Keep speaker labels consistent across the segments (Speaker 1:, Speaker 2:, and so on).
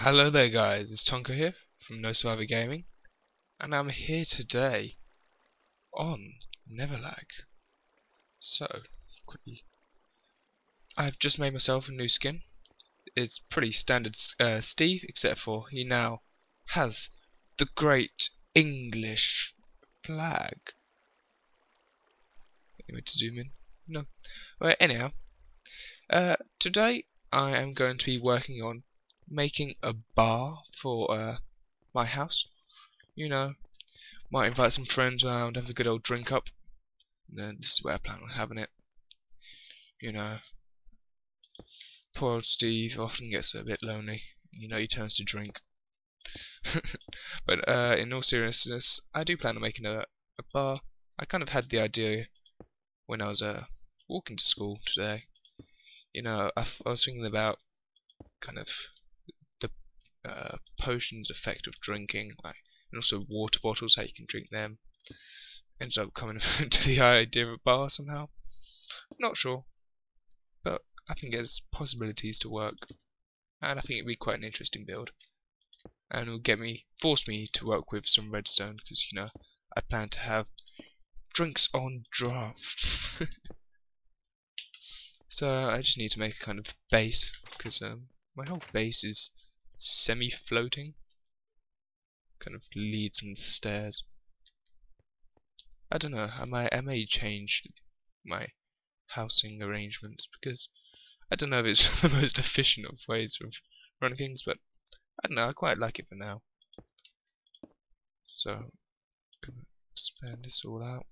Speaker 1: Hello there guys, it's Tonko here from No Survivor Gaming, and I'm here today on NetherLag. So, quickly, I've just made myself a new skin. It's pretty standard Steve, except for he now has the great English flag. You want me to zoom in? No. Well, anyhow, today I am going to be working on making a bar for my house. You know, might invite some friends around, have a good old drink up. And then this is where I plan on having it. You know, poor old Steve often gets a bit lonely. You know, he turns to drink. But in all seriousness, I do plan on making a bar. I kind of had the idea when I was walking to school today. You know, I was thinking about kind of the potions effect of drinking, like, and also water bottles, how you can drink them. Ends up coming to the idea of a bar somehow. Not sure, but I think there's possibilities to work, and I think it'd be quite an interesting build. And it will force me to work with some redstone, because you know I plan to have drinks on draught. So I just need to make a kind of base, because my whole base is semi-floating. Kind of leads on the stairs. I don't know, I may change my housing arrangements, because I don't know if it's the most efficient of ways of running things, but I don't know, I quite like it for now. So, I'm gonna expand this all out.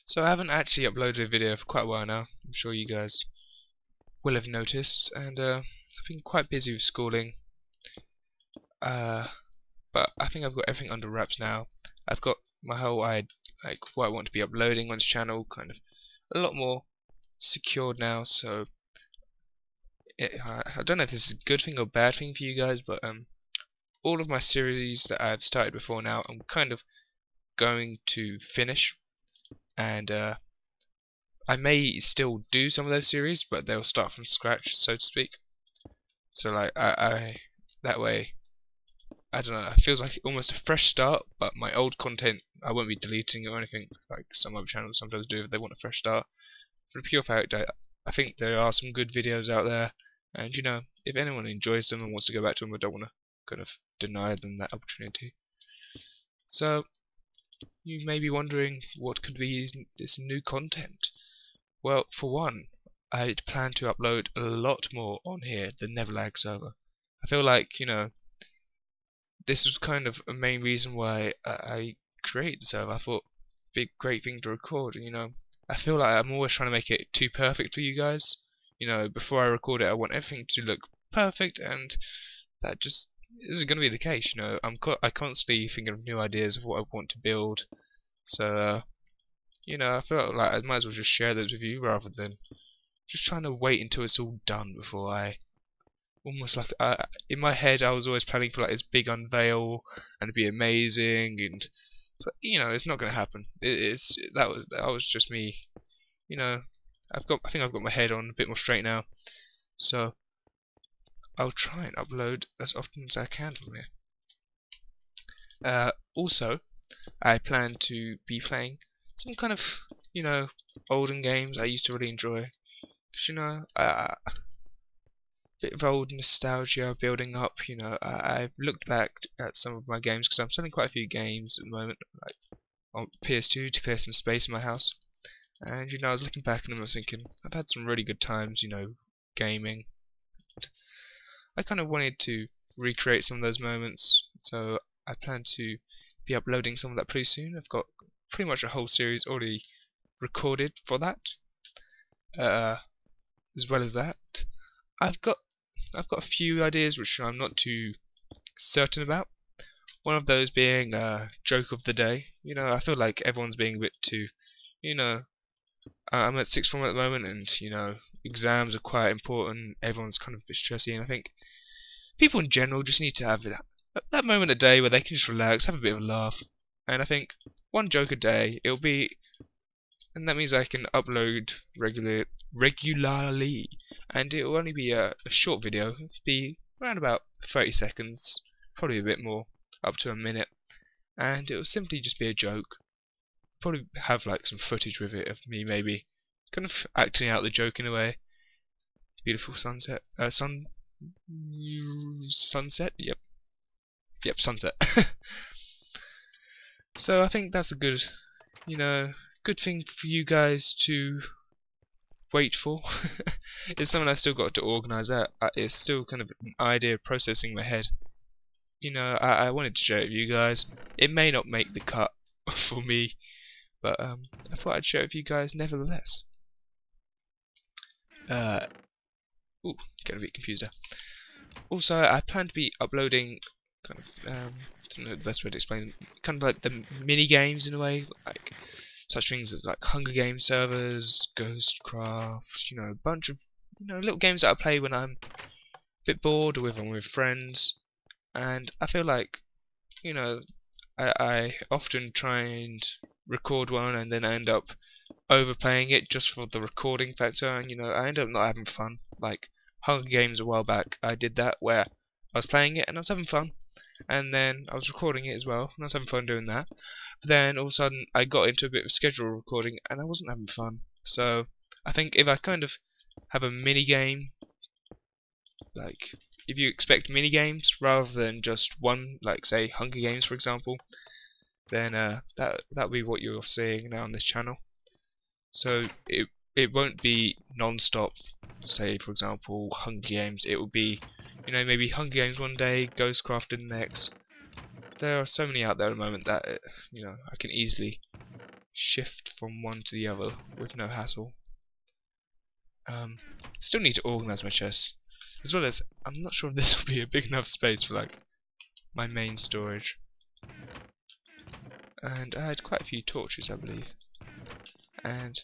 Speaker 1: So I haven't actually uploaded a video for quite a while now, I'm sure you guys will have noticed, and I've been quite busy with schooling. But I think I've got everything under wraps now. I've got my whole what I want to be uploading on this channel kind of a lot more secured now, so I don't know if this is a good thing or bad thing for you guys, but all of my series that I've started before now I'm kind of going to finish, and I may still do some of those series, but they'll start from scratch, so to speak. So like I that way, I don't know, it feels like almost a fresh start, but my old content I won't be deleting it or anything like some other channels sometimes do if they want a fresh start. For the pure fact, I think there are some good videos out there, and you know, if anyone enjoys them and wants to go back to them, I don't want to kind of deny them that opportunity. So you may be wondering what could be this new content. Well, for one, I plan to upload a lot more on here, the NetherLag server. I feel like, you know, this was kind of a main reason why I created the server. I thought it'd be a great thing to record, you know. I feel like I'm always trying to make it too perfect for you guys. You know, before I record it, I want everything to look perfect, and that just isn't going to be the case. You know, I constantly thinking of new ideas of what I want to build. So, you know, I felt like I might as well just share those with you rather than just trying to wait until it's all done before I. Almost like in my head, I was always planning for like this big unveil and it'd be amazing, and but you know, it's not going to happen. That was just me. You know, I think I've got my head on a bit more straight now, so I'll try and upload as often as I can from here. Also, I plan to be playing some kind of, you know, olden games I used to really enjoy. 'Cause, you know, bit of old nostalgia building up. You know, I've looked back at some of my games because I'm selling quite a few games at the moment, like on PS2 to clear some space in my house. And you know, I was looking back and I was thinking, I've had some really good times, you know, gaming. I kind of wanted to recreate some of those moments, so I plan to be uploading some of that pretty soon. I've got pretty much a whole series already recorded for that. As well as that, I've got a few ideas which I'm not too certain about. One of those being joke of the day. You know, I feel like everyone's being a bit too, you know, I'm at sixth form at the moment, and you know, exams are quite important. Everyone's kind of a bit stressy, and I think people in general just need to have that moment a day where they can just relax, have a bit of a laugh. And I think one joke a day, it'll be and that means I can upload regularly, and it will only be a short video. It'll be around about 30 seconds, probably a bit more, up to a minute, and it will simply just be a joke. Probably have like some footage with it of me maybe kind of acting out the joke in a way. Beautiful sunset, sunset, yep, sunset. So I think that's a good, good thing for you guys to wait for. It's something I still got to organise out. It's still kind of an idea processing in my head. I wanted to share it with you guys. It may not make the cut for me, but I thought I'd share it with you guys nevertheless. Ooh, getting a bit confused there. Also, I plan to be uploading kind of, I don't know the best way to explain it, kind of like the mini games in a way, like such things as like Hunger Games servers, Ghostcraft, a bunch of little games that I play when I'm a bit bored or with I'm with friends. And I feel like, I often try and record one and then I end up overplaying it just for the recording factor, and I end up not having fun. Like Hunger Games a while back, I did that where I was playing it and I was having fun, and then I was recording it as well and I was having fun doing that. But then all of a sudden I got into a bit of schedule recording and I wasn't having fun. So I think if I kind of have a mini game, like if you expect mini games rather than just one, like say Hunger Games for example, then that'll be what you're seeing now on this channel. So it won't be non-stop. Say for example Hunger Games. It will be maybe Hunger Games one day, Ghostcraft the next. There are so many out there at the moment that I can easily shift from one to the other with no hassle. Still need to organise my chest, as well as I'm not sure if this will be a big enough space for like my main storage. And I had quite a few torches, I believe. And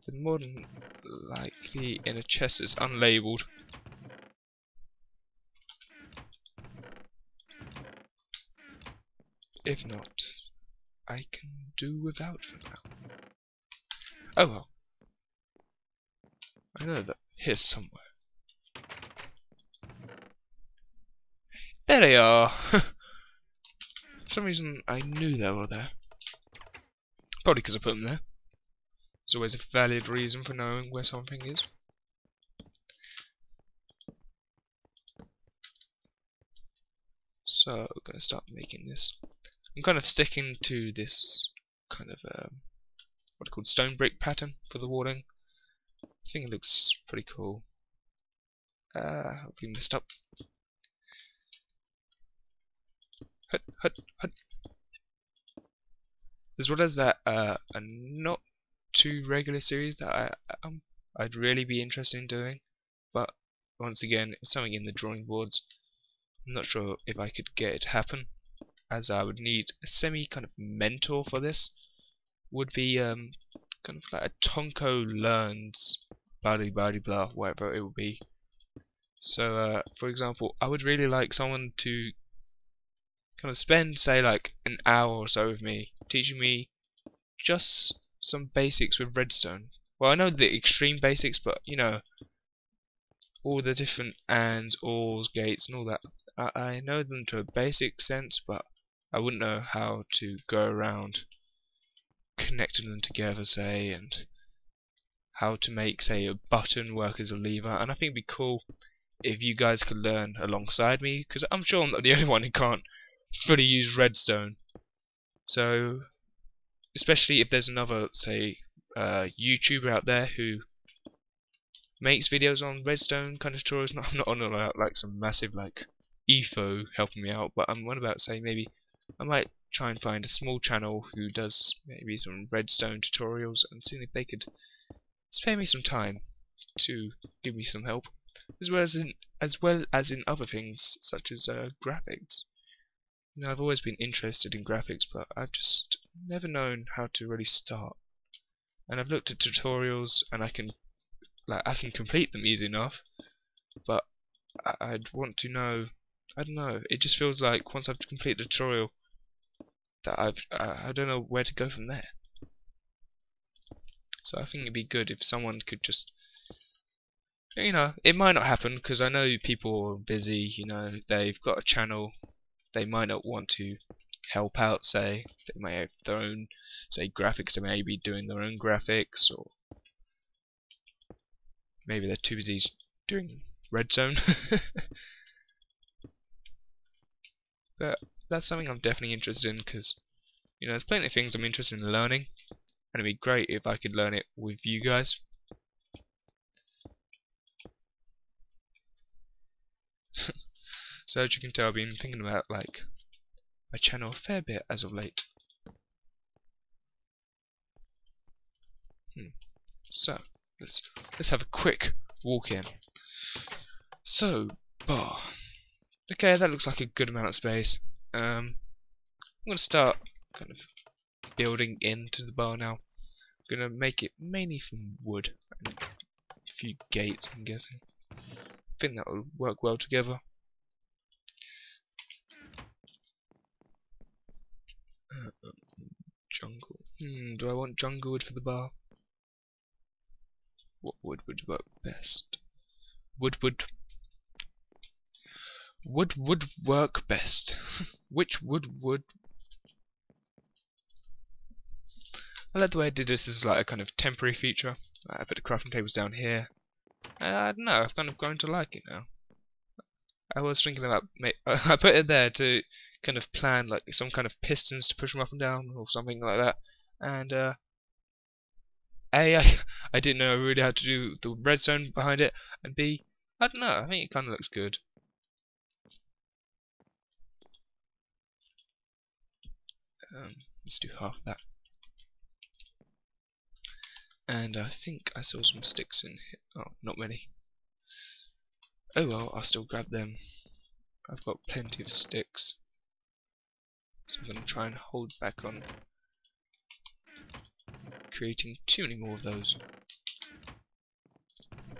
Speaker 1: the more than likely in a chest is unlabeled. If not, I can do without for now. Oh well. I know that here's somewhere. There they are! For some reason I knew they were there. Probably because I put them there. There's always a valid reason for knowing where something is. So, we're going to start making this. I'm kind of sticking to this kind of, what are called stone brick pattern for the walling. I think it looks pretty cool. Hopefully messed up. Hut, hut, hut. As well as that, a not too regular series that I'd really be interested in doing, but once again, it's something in the drawing boards. I'm not sure if I could get it to happen, as I would need a semi kind of mentor for this. Would be kind of like a Tonko learns blah blah blah, whatever it would be. So for example, I would really like someone to kind of spend say like an hour or so with me, teaching me just some basics with redstone. Well, I know the extreme basics, but all the different ands, ors, gates and all that. I know them to a basic sense, but I wouldn't know how to go around connecting them together, say, and how to make, say, a button work as a lever. And I think it'd be cool if you guys could learn alongside me, because I'm sure I'm not the only one who can't fully use redstone. So, especially if there's another, say, YouTuber out there who makes videos on redstone kind of tutorials. I'm not on about like some massive like EFO helping me out, but I'm on about saying maybe I might try and find a small channel who does maybe some redstone tutorials and see if they could spare me some time to give me some help, as well as in other things such as graphics. I've always been interested in graphics, but I've just never known how to really start. And I've looked at tutorials and I can complete them easy enough, but I'd want to know. I don't know. It just feels like once I've completed the tutorial, that I don't know where to go from there. So I think it'd be good if someone could just, you know, it might not happen because I know people are busy, you know, they've got a channel, they might not want to help out, say, they may have their own, say, graphics, they may be doing their own graphics, or maybe they're too busy doing red zone. But that's something I'm definitely interested in because, you know, there's plenty of things I'm interested in learning, and it'd be great if I could learn it with you guys. So as you can tell, I've been thinking about like my channel a fair bit as of late. So let's have a quick walk in. So bar. Okay, that looks like a good amount of space. I'm gonna start kind of building into the bar now. I'm gonna make it mainly from wood and a few gates, I'm guessing. I think that will work well together. Jungle. Do I want jungle wood for the bar? What wood would work best? Wood would work best. Which wood? I like the way I did this as like a kind of temporary feature. I put the crafting tables down here. I don't know, I've kind of grown to like it now. I was thinking about I put it there to kind of plan like some kind of pistons to push them up and down or something like that. And I didn't know really how to do the redstone behind it, and B, I don't know, I think it kind of looks good. Let's do half of that. And I think I saw some sticks in here. Oh, not many. Oh well, I'll still grab them. I've got plenty of sticks. So I'm going to try and hold back on creating too many more of those.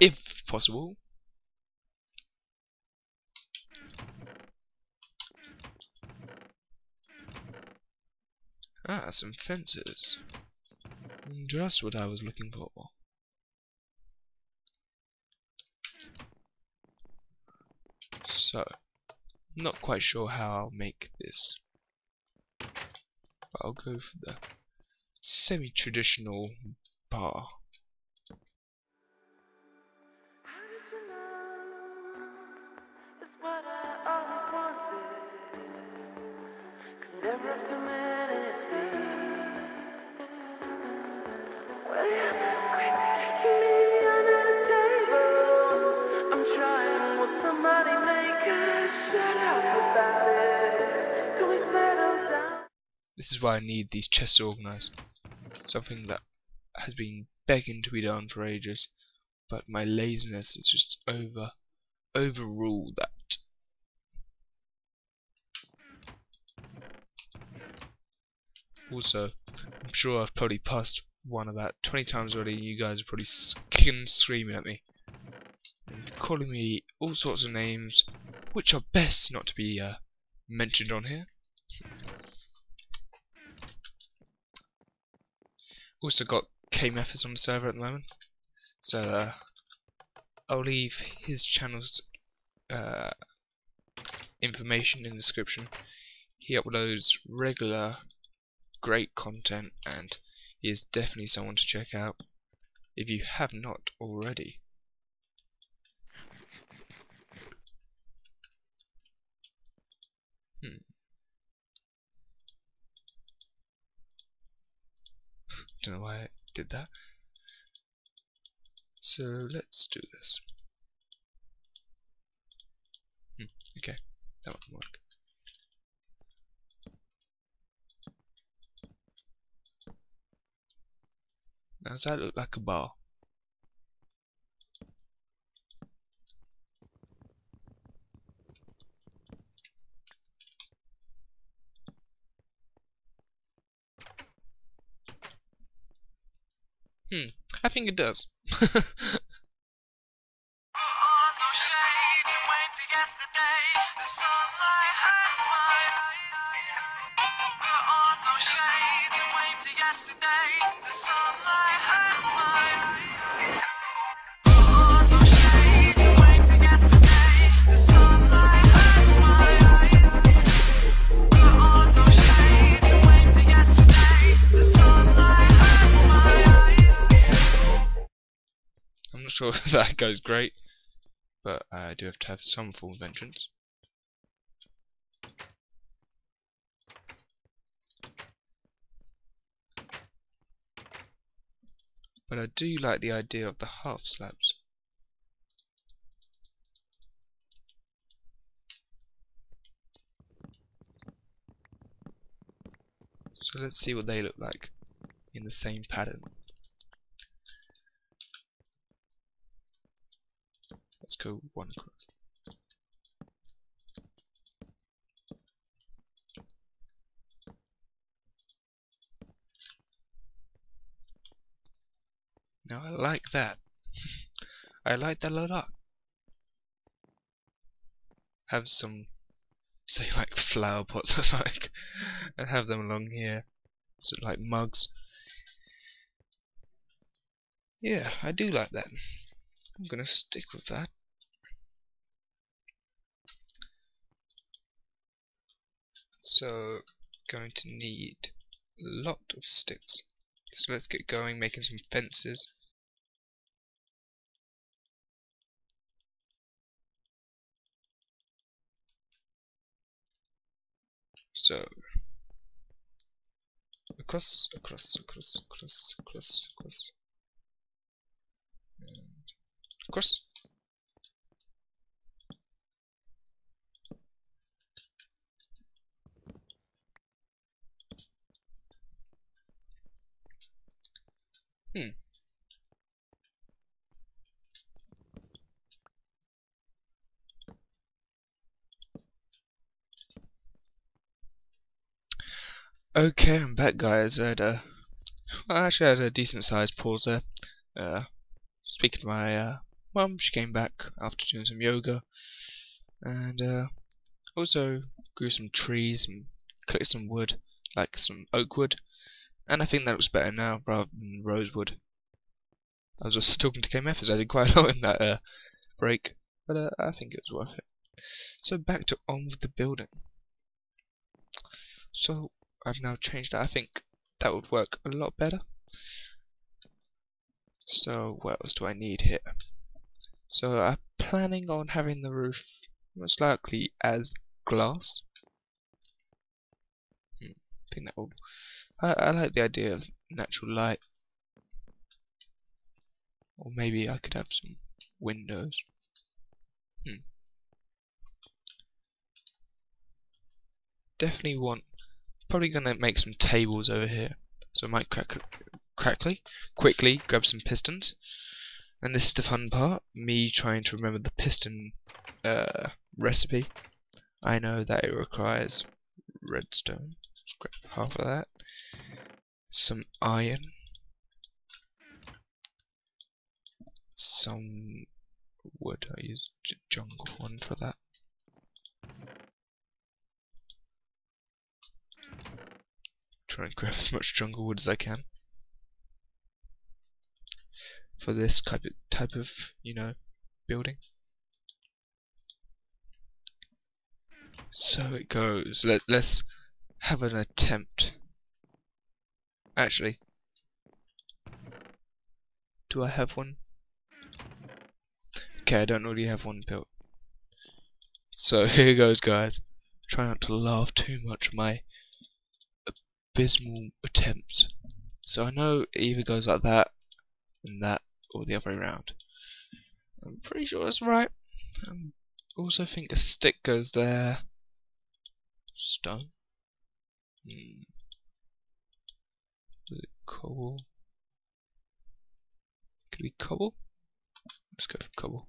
Speaker 1: If possible. Ah, some fences. Just what I was looking for. So, not quite sure how I'll make this, but I'll go for the semi-traditional bar.
Speaker 2: How did you know? It's what I always wanted. Could never have too many things. Well, you're kicking me under the table. I'm trying, will somebody make a shut up about it? Can we settle down?
Speaker 1: This is why I need these chests organised. Something that has been begging to be done for ages, but my laziness has just overruled that. Also, I'm sure I've probably passed one about 20 times already, and you guys are probably kicking and screaming at me and calling me all sorts of names, which are best not to be mentioned on here. Also got K-Methods on the server at the moment, so I'll leave his channel's information in the description. He uploads regular great content, and he is definitely someone to check out if you have not already. Don't know why I did that. So let's do this. Okay, that won't work. Now does that look like a bar? I think it does. sure if that goes great, but I do have to have some form of entrance. But I do like the idea of the half slabs. So let's see what they look like in the same pattern. Let's go one across. Now I like that. I like that a lot. Have some, say, like flower pots or something, and have them along here, so like mugs. Yeah, I do like that. I'm gonna stick with that. So, going to need a lot of sticks. So let's get going, making some fences. So, across, across, across, across, across, across, and across. Okay, I'm back, guys. I actually had a decent sized pause there. Speaking to my mum, she came back after doing some yoga, and also grew some trees and collected some wood, like some oak wood, and I think that looks better now rather than rosewood. I was just talking to KMF as I did quite a lot in that break, but I think it was worth it. So back to on with the building. So I've now changed that. I think that would work a lot better. So what else do I need here? So I'm planning on having the roof most likely as glass. I think that will. I like the idea of natural light. Or maybe I could have some windows. Definitely want. Probably gonna make some tables over here. So I might quickly grab some pistons. And this is the fun part, me trying to remember the piston recipe. I know that it requires redstone. Let's grab half of that. Some iron. Some wood. I use jungle one for that. Try and grab as much jungle wood as I can for this type of building. So it goes. Let's have an attempt. Actually, do I have one? Okay, I don't already have one built. So here goes, guys. Try not to laugh too much at my abysmal attempts. So I know it either goes like that, and that, or the other way around. I'm pretty sure that's right. I also think a stick goes there. Stone. Is it cobble? Could be cobble? Let's go for cobble.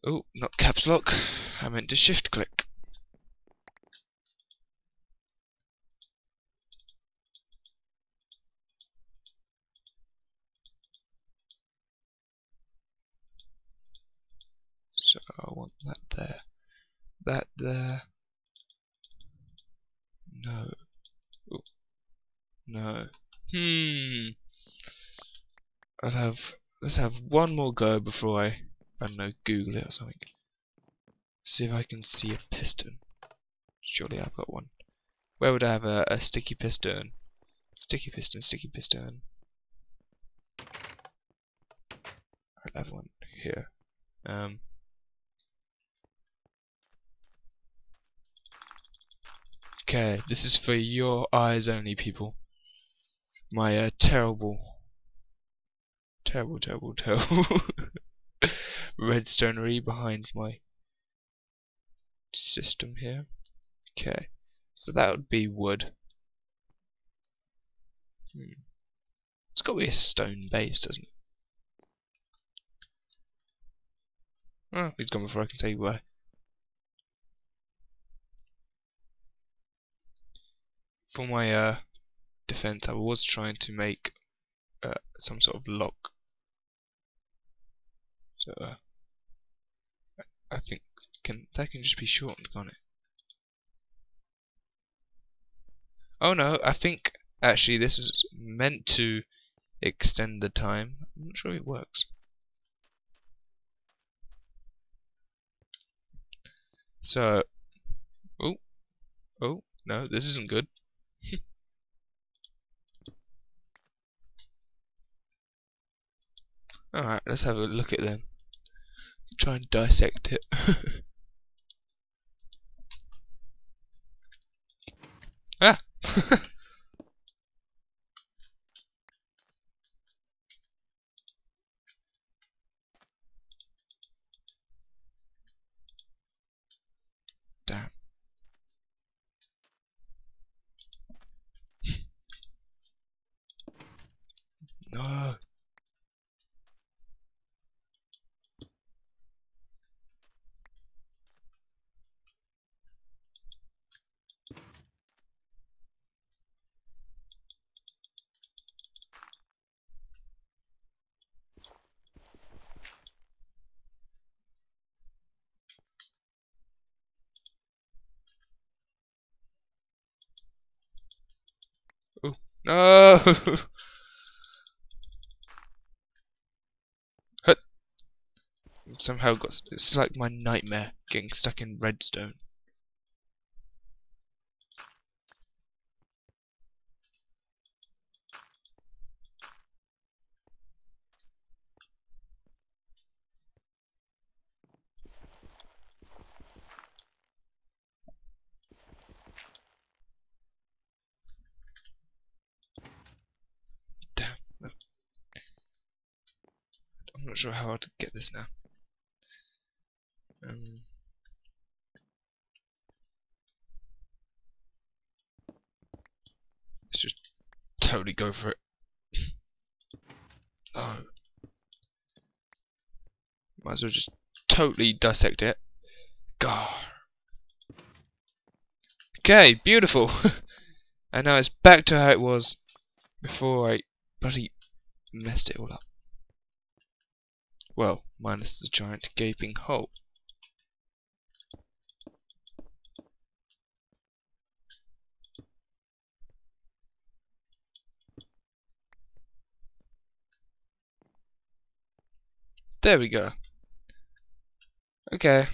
Speaker 1: Oh, not caps lock. I meant to shift click. So I want that there. That there. No. Oh, no. Let's have one more go before I don't know, Google it or something. See if I can see a piston. Surely I've got one. Where would I have a sticky piston? Sticky piston, sticky piston. I'll have one here. Okay, this is for your eyes only, people. My terrible redstonery behind my system here. Okay, so that would be wood. It's got to be a stone base, doesn't it? Oh, he's gone before I can say why. For my defense, I was trying to make some sort of lock. So I think that can just be shortened, can't it? Oh no, I think actually this is meant to extend the time. I'm not sure it works. So, oh no, this isn't good. Alright, let's have a look at them. Try and dissect it. Ah! Damn. No. Oh, no! Hut. Somehow it's like my nightmare getting stuck in redstone. Damn. No. I'm not sure how to get this now. Let's just totally go for it. No. Might as well just totally dissect it. Gar. Okay, beautiful. And now it's back to how it was before I bloody messed it all up. Well, minus the giant gaping hole. There we go. Okay.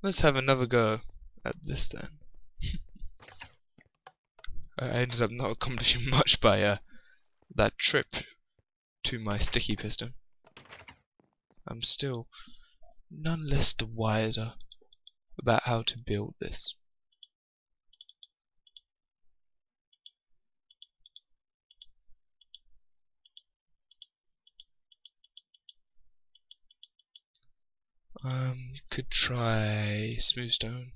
Speaker 1: Let's have another go at this then. I ended up not accomplishing much by that trip to my sticky piston. I'm still none less the wiser about how to build this. Could try smooth stone.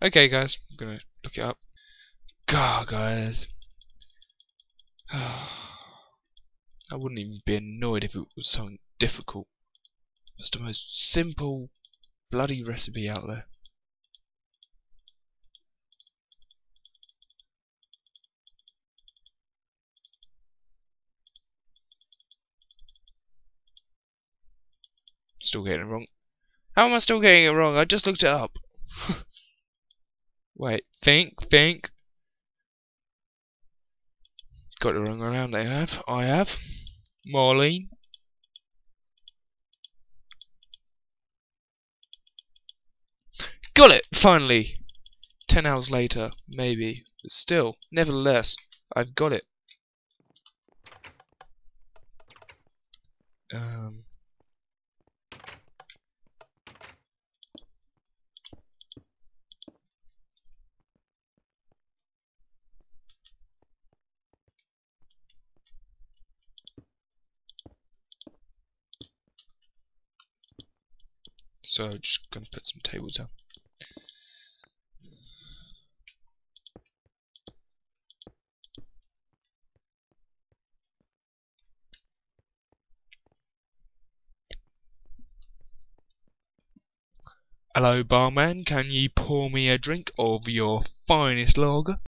Speaker 1: Okay, guys, I'm gonna look it up. God, guys. I wouldn't even be annoyed if it was something difficult. It's the most simple bloody recipe out there. Still getting it wrong. How am I still getting it wrong? I just looked it up. Wait, think. Got it wrong around. I have. Marlene. Got it, finally. 10 hours later, maybe. But still, nevertheless, I've got it. So just gonna put some tables down. Hello barman, can ye pour me a drink of your finest lager?